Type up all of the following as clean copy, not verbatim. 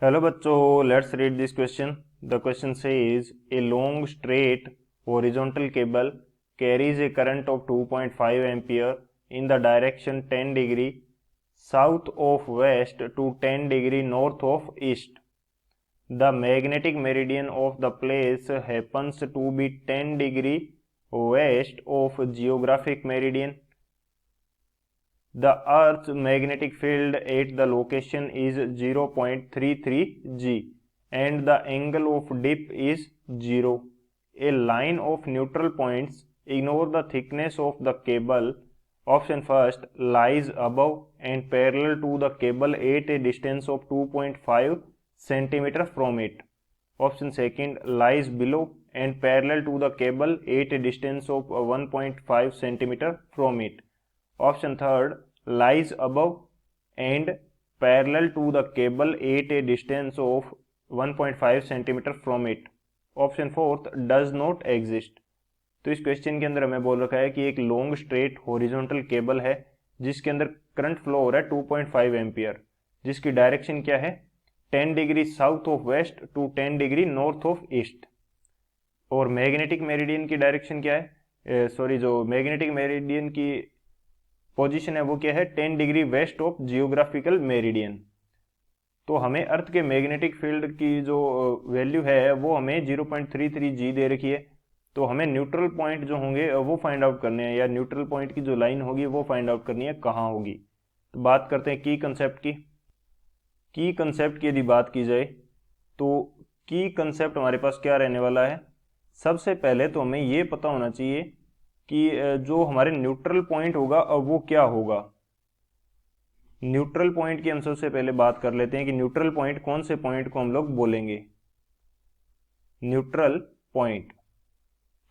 Hello बच्चों, let's read this question. The question says a long straight horizontal cable carries a current of 2.5 ampere in the direction 10 degree south of west to 10 degree north of east. The magnetic meridian of the place happens to be 10 degree west of geographic meridian. The Earth's magnetic field at the location is 0.33 G and the angle of dip is 0. A line of neutral points, ignore the thickness of the cable. Option first, lies above and parallel to the cable at a distance of 2.5 cm from it. Option second, lies below and parallel to the cable at a distance of 1.5 cm from it. Option third, lies above and parallel to the cable at a distance of 1.5 cm from it. Option fourth, does not exist. तो इस question के अंदर हमें बोल रखा है कि एक लॉन्ग स्ट्रेट हॉरिजॉन्टल केबल है जिसके अंदर करंट फ्लो हो रहा है 2.5 एम्पियर, जिसकी डायरेक्शन क्या है 10 degree south of west to 10 degree north of east. और मैग्नेटिक मेरिडियन की डायरेक्शन क्या है, जो मैग्नेटिक मेरिडियन की पोजीशन है वो क्या है 10 degree west of geographical meridian. तो हमें अर्थ के मैग्नेटिक फील्ड की जो वैल्यू है वो हमें 0.33 जी दे रखी है. तो हमें न्यूट्रल पॉइंट जो होंगे वो फाइंड आउट करने हैं, या न्यूट्रल पॉइंट की जो लाइन होगी वो फाइंड आउट करनी है कहाँ होगी. तो बात करते हैं की कंसेप्ट की. की कंसेप्ट की यदि बात की जाए तो की कंसेप्ट हमारे पास क्या रहने वाला है. सबसे पहले तो हमें ये पता होना चाहिए कि जो हमारे न्यूट्रल पॉइंट होगा वो क्या होगा. न्यूट्रल पॉइंट की हम सबसे पहले बात कर लेते हैं कि न्यूट्रल पॉइंट कौन से पॉइंट को हम लोग बोलेंगे. न्यूट्रल पॉइंट,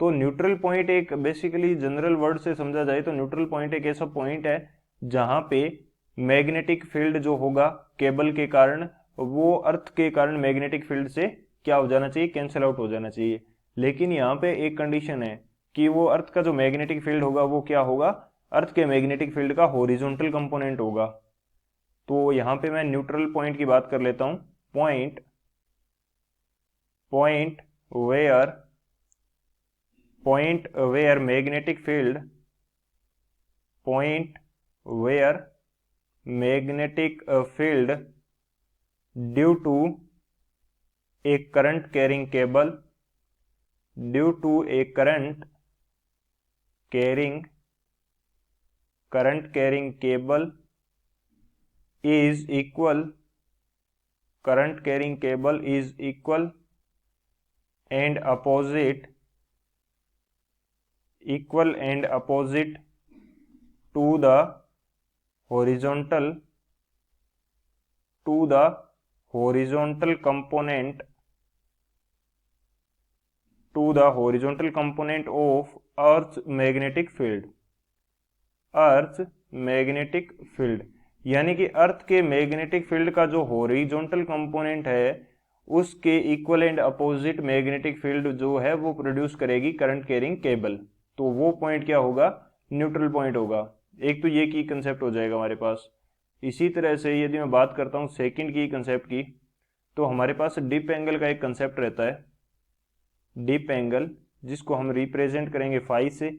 तो न्यूट्रल पॉइंट एक बेसिकली जनरल वर्ड से समझा जाए तो न्यूट्रल पॉइंट एक ऐसा पॉइंट है जहां पे मैग्नेटिक फील्ड जो होगा केबल के कारण वो अर्थ के कारण मैग्नेटिक फील्ड से क्या हो जाना चाहिए, कैंसिल आउट हो जाना चाहिए. लेकिन यहाँ पे एक कंडीशन है कि वो अर्थ का जो मैग्नेटिक फील्ड होगा वो क्या होगा, अर्थ के मैग्नेटिक फील्ड का हॉरिजॉन्टल कंपोनेंट होगा. तो यहां पे मैं न्यूट्रल पॉइंट की बात कर लेता हूं. Point point where magnetic field, point where magnetic field due to a current carrying cable, due to a current carrying cable is equal, current carrying cable is equal and opposite to the horizontal component of Earth's magnetic field. यानी कि अर्थ के magnetic field का जो horizontal component है उसके equal and opposite magnetic field जो है वो प्रोड्यूस करेगी करंट कैरिंग केबल. तो वो पॉइंट क्या होगा, न्यूट्रल पॉइंट होगा. एक तो ये की कंसेप्ट हो जाएगा हमारे पास. इसी तरह से यदि मैं बात करता हूँ सेकंड की कंसेप्ट की, तो हमारे पास डिप एंगल का एक कंसेप्ट रहता है, डिप एंगल, जिसको हम रिप्रेजेंट करेंगे फाई से.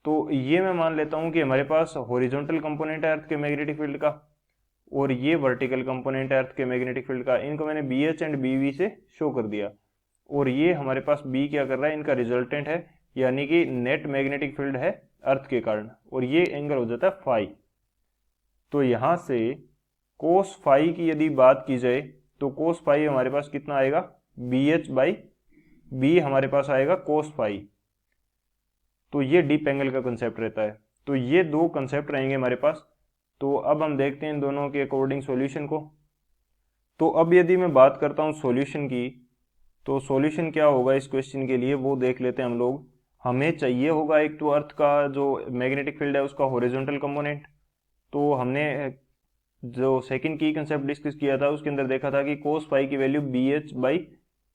तो ये मैं मान लेता हूं कि हमारे पास हॉरिजॉन्टल कंपोनेंट है अर्थ के मैग्नेटिक फील्ड का और ये वर्टिकल कंपोनेंट है अर्थ के मैग्नेटिक फील्ड का. इनको मैंने B H and B V से शो कर दिया. और ये हमारे पास बी क्या कर रहा है, इनका रिजल्टेंट है, यानी कि नेट मैग्नेटिक फील्ड है अर्थ के कारण, और ये एंगल हो जाता है फाई. तो यहां से कोस फाई की यदि बात की जाए तो कोस फाई हमारे पास कितना आएगा, बी एच बाई बी हमारे पास आएगा कोस फाई. तो ये डीप एंगल का कंसेप्ट रहता है. तो ये दो कंसेप्ट रहेंगे हमारे पास. तो अब हम देखते हैं इन दोनों के अकॉर्डिंग सॉल्यूशन को. तो अब यदि मैं बात करता हूँ सॉल्यूशन की, तो सॉल्यूशन क्या होगा इस क्वेश्चन के लिए वो देख लेते हैं हम लोग. हमें चाहिए होगा एक तो अर्थ का जो मैग्नेटिक फील्ड है उसका हॉरिजॉन्टल कंपोनेंट. तो हमने जो सेकंड की कंसेप्ट डिस्कस किया था उसके अंदर देखा था कि कोस फाई की value B H by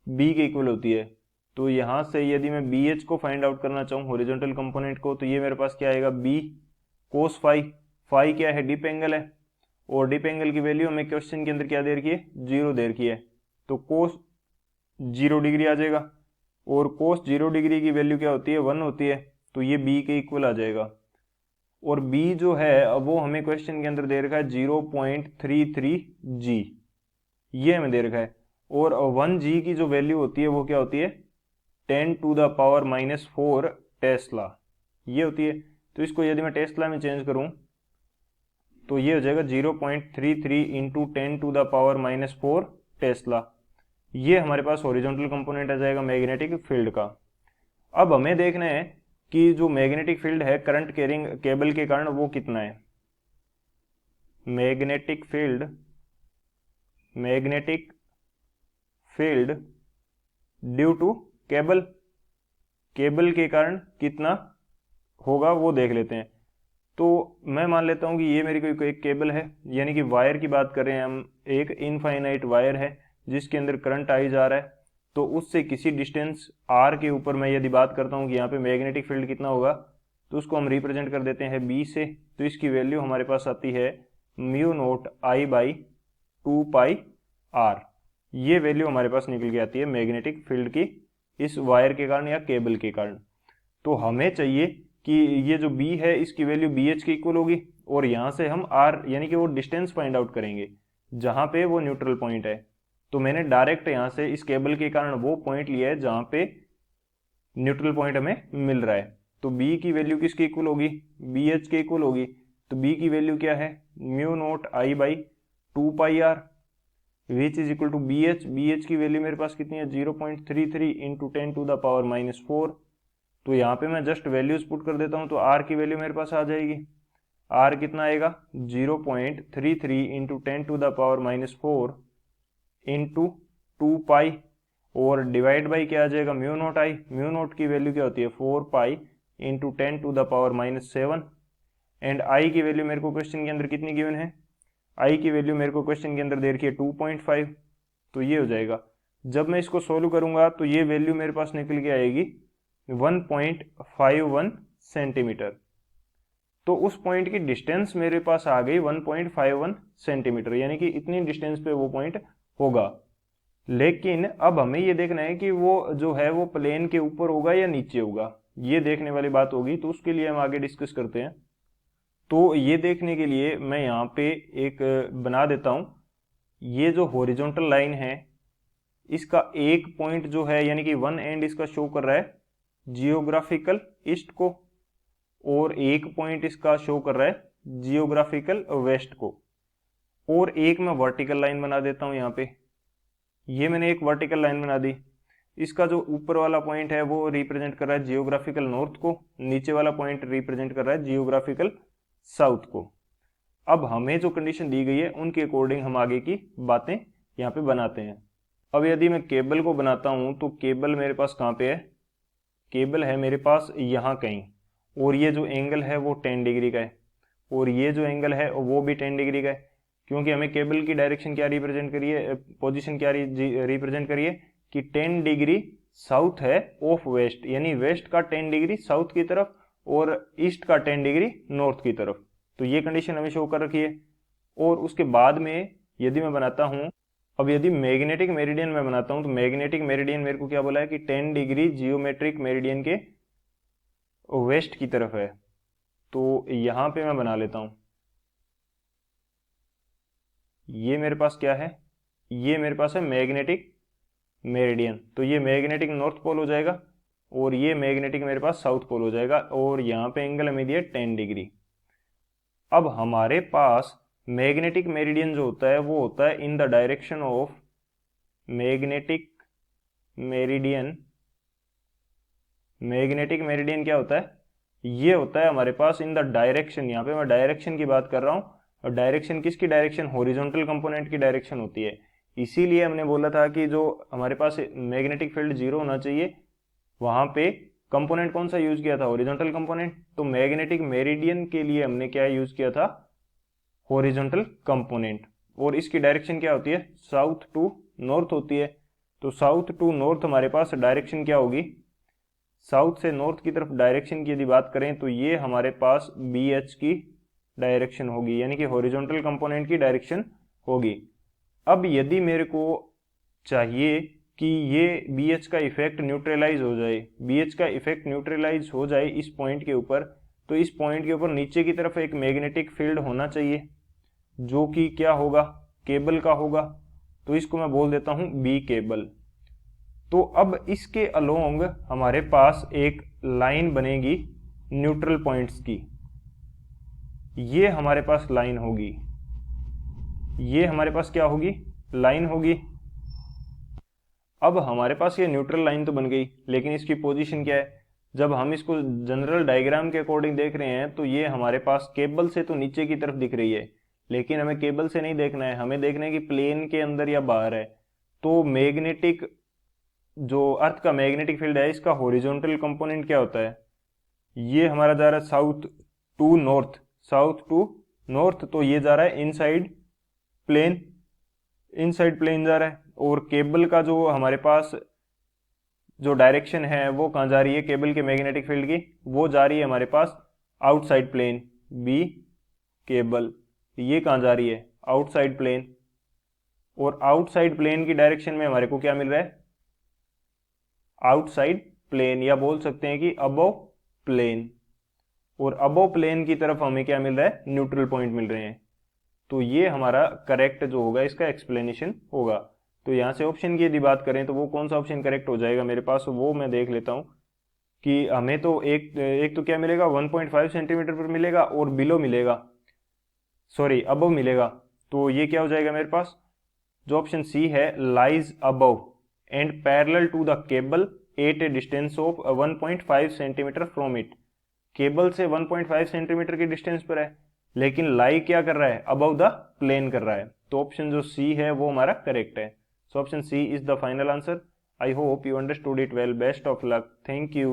B के इक्वल होती है. तो यहाँ से यदि मैं बी एच को फाइंड आउट करना चाहूँ हॉरिजॉन्टल कंपोनेंट को, तो ये मेरे पास क्या आएगा, बी कोस फाई. फाई क्या है, डिप एंगल है, और डिप एंगल की वैल्यू हमें क्वेश्चन के अंदर क्या दे रखी है, 0 दे रखी है, तो कोस 0 डिग्री आ जाएगा, और कोस 0 डिग्री की वैल्यू क्या होती है, 1 होती है, तो ये बी के इक्वल आ जाएगा। और बी जो है अब वो हमें क्वेश्चन के अंदर दे रखा है 0.33 जी, ये हमें दे रखा है, और 1 जी की जो वैल्यू होती है वो क्या होती है, 10⁻⁻⁴ टेस्ला, ये होती है। तो इसको यदि मैं टेस्ला में चेंज करूं तो ये हो जाएगा 0.33 इंटू 10⁻⁻⁴ टेस्ला। ये हमारे पास हॉरिजॉन्टल कंपोनेंट आ जाएगा मैग्नेटिक फील्ड का। अब हमें देखना है कि जो मैग्नेटिक फील्ड है करंट कैरिंग केबल के कारण वो कितना है। Magnetic field due to cable के कारण कितना होगा वो देख लेते हैं। तो मैं मान लेता हूं कि ये मेरी कोई एक केबल है, यानी कि वायर की बात कर रहे हैं हम, एक इनफाइनाइट वायर है जिसके अंदर करंट आई जा रहा है। तो उससे किसी डिस्टेंस r के ऊपर मैं यदि बात करता हूँ कि यहाँ पे मैग्नेटिक फील्ड कितना होगा, तो उसको हम रिप्रेजेंट कर देते हैं b से। तो इसकी वैल्यू हमारे पास आती है μ0I/2πr। ये वैल्यू हमारे पास निकल के आती है मैग्नेटिक फील्ड की इस वायर के कारण या केबल के कारण। तो हमें चाहिए कि ये जो b है इसकी वैल्यू BH के इक्वल होगी, और यहाँ से हम r यानी कि वो डिस्टेंस फाइंड आउट करेंगे जहाँ पे वो न्यूट्रल पॉइंट है। तो मैंने डायरेक्ट यहाँ से इस केबल के कारण वो पॉइंट लिया है जहाँ पे न्यूट्रल पॉइंट हमें मिल रहा है। तो b की वैल्यू किसके इक्वल होगी, BH के इक्वल होगी। तो b की वैल्यू क्या है, μ0I/2πr which is equal to BH। BH की वैल्यू मेरे पास कितनी है, 0.33 इंटू 10⁻⁴। तो यहाँ पे मैं जस्ट वैल्यूज पुट कर देता हूँ, तो r की वैल्यू मेरे पास आ जाएगी। r कितना आएगा, 0.33 इंटू 10⁻⁴ इंटू 2π, और डिवाइड बाई क्या आ जाएगा, μ0I। μ0 की वैल्यू क्या होती है, 4π इंटू 10⁻⁷। एंड i की वैल्यू मेरे को क्वेश्चन के अंदर कितनी गिवन है, i की वैल्यू मेरे को क्वेश्चन के अंदर दे रखी है 2.5। तो ये हो जाएगा, जब मैं इसको सोल्व करूंगा तो ये वैल्यू मेरे पास निकल के आएगी 1.51 सेंटीमीटर। तो उस पॉइंट की डिस्टेंस मेरे पास आ गई 1.51 सेंटीमीटर, यानी कि इतनी डिस्टेंस पे वो पॉइंट होगा। लेकिन अब हमें ये देखना है कि वो जो है वो प्लेन के ऊपर होगा या नीचे होगा, ये देखने वाली बात होगी। तो उसके लिए हम आगे डिस्कस करते हैं। तो ये देखने के लिए मैं यहाँ पे एक बना देता हूँ, ये जो हॉरिजॉन्टल लाइन है इसका एक पॉइंट जो है यानी कि वन एंड इसका शो कर रहा है जियोग्राफिकल ईस्ट को, और एक पॉइंट इसका शो कर रहा है जियोग्राफिकल वेस्ट को, और एक मैं वर्टिकल लाइन बना देता हूं यहाँ पे। ये मैंने एक वर्टिकल लाइन बना दी, इसका जो ऊपर वाला पॉइंट है वो रिप्रेजेंट कर रहा है जियोग्राफिकल नॉर्थ को, नीचे वाला पॉइंट रिप्रेजेंट कर रहा है जियोग्राफिकल साउथ को। अब हमें जो कंडीशन दी गई है उनके अकॉर्डिंग हम आगे की बातें यहाँ पे बनाते हैं। अब यदि मैं केबल को बनाता हूं तो केबल मेरे पास कहाँ पे है, केबल है मेरे पास यहाँ कहीं, और ये जो एंगल है वो 10 डिग्री का है, और ये जो एंगल है वो भी 10 डिग्री का है, क्योंकि हमें केबल की डायरेक्शन क्या रिप्रेजेंट करिए, पोजीशन क्या रिप्रेजेंट करिए कि 10 डिग्री साउथ है ऑफ वेस्ट, यानी वेस्ट का 10 डिग्री साउथ की तरफ और ईस्ट का 10 डिग्री नॉर्थ की तरफ। तो ये कंडीशन हमें शो कर रखी है। और उसके बाद में यदि मैं बनाता हूं, अब यदि मैग्नेटिक मेरिडियन में बनाता हूं तो मैग्नेटिक मेरिडियन मेरे को क्या बोला है कि 10 डिग्री जियोमेट्रिक मेरिडियन के वेस्ट की तरफ है। तो यहां पे मैं बना लेता हूं, ये मेरे पास क्या है, ये मेरे पास है मैग्नेटिक मेरिडियन। तो ये मैग्नेटिक नॉर्थ पोल हो जाएगा और ये मैग्नेटिक मेरे पास साउथ पोल हो जाएगा, और यहाँ पे एंगल हमें दिया 10 डिग्री। अब हमारे पास मैग्नेटिक मेरिडियन जो होता है वो होता है in the direction of magnetic meridian. Magnetic meridian क्या होता है, ये होता है हमारे पास इन द डायरेक्शन, यहाँ पे मैं डायरेक्शन की बात कर रहा हूँ, और डायरेक्शन किसकी डायरेक्शन, हॉरिजॉन्टल कंपोनेंट की डायरेक्शन होती है। इसीलिए हमने बोला था कि जो हमारे पास मैग्नेटिक फील्ड 0 होना चाहिए, वहां पे कंपोनेंट कौन सा यूज किया था, हॉरिजॉन्टल कंपोनेंट। तो मैग्नेटिक मेरिडियन के लिए हमने क्या यूज किया था, हॉरिजॉन्टल कंपोनेंट, और इसकी डायरेक्शन क्या होती है, साउथ टू नॉर्थ होती है। तो साउथ टू नॉर्थ हमारे पास डायरेक्शन क्या होगी, साउथ से नॉर्थ की तरफ डायरेक्शन की यदि बात करें तो ये हमारे पास BH की डायरेक्शन होगी, यानी कि हॉरिजॉन्टल कंपोनेंट की डायरेक्शन होगी। अब यदि मेरे को चाहिए कि ये BH का इफेक्ट न्यूट्रलाइज हो जाए, BH का इफेक्ट न्यूट्रलाइज हो जाए इस पॉइंट के ऊपर, तो इस पॉइंट के ऊपर नीचे की तरफ एक मैग्नेटिक फील्ड होना चाहिए जो कि क्या होगा, केबल का होगा। तो इसको मैं बोल देता हूं B केबल। तो अब इसके अलोंग हमारे पास एक लाइन बनेगी न्यूट्रल पॉइंट्स की, ये हमारे पास लाइन होगी, ये हमारे पास क्या होगी, लाइन होगी। अब हमारे पास ये न्यूट्रल लाइन तो बन गई, लेकिन इसकी पोजीशन क्या है, जब हम इसको जनरल डायग्राम के अकॉर्डिंग देख रहे हैं तो ये हमारे पास केबल से तो नीचे की तरफ दिख रही है, लेकिन हमें केबल से नहीं देखना है, हमें देखना है कि प्लेन के अंदर या बाहर है। तो मैग्नेटिक, जो अर्थ का मैग्नेटिक फील्ड है, इसका हॉरिजॉन्टल कंपोनेंट क्या होता है, ये हमारा जा रहा है south to north, south to north, तो ये जा रहा है इनसाइड प्लेन, इनसाइड प्लेन जा रहा है। और केबल का जो हमारे पास जो डायरेक्शन है वो कहाँ जा रही है, केबल के मैग्नेटिक फील्ड की, वो जा रही है हमारे पास आउटसाइड प्लेन, बी केबल। ये कहाँ जा रही है, आउटसाइड प्लेन। और आउटसाइड प्लेन की डायरेक्शन में हमारे को क्या मिल रहा है, आउटसाइड प्लेन, या बोल सकते हैं कि अबव प्लेन। और अबव प्लेन की तरफ हमें क्या मिल रहा है, न्यूट्रल पॉइंट मिल रहे हैं। तो ये हमारा करेक्ट जो होगा इसका एक्सप्लेनेशन होगा। तो यहाँ से ऑप्शन की यदि बात करें तो वो कौन सा ऑप्शन करेक्ट हो जाएगा मेरे पास, वो मैं देख लेता हूँ कि हमें तो एक तो क्या मिलेगा, 1.5 सेंटीमीटर पर मिलेगा, और बिलो मिलेगा, सॉरी अबव मिलेगा। तो ये क्या हो जाएगा मेरे पास, जो ऑप्शन सी है, lies above and parallel to the cable at a distance of 1.5 centimetre from it. Cable से 1.5 सेंटीमीटर की डिस्टेंस पर है, लेकिन लाई क्या कर रहा है, अबव द प्लेन कर रहा है। तो ऑप्शन जो सी है वो हमारा करेक्ट है। So option C is the final answer. I hope you understood it well. Best of luck. Thank you.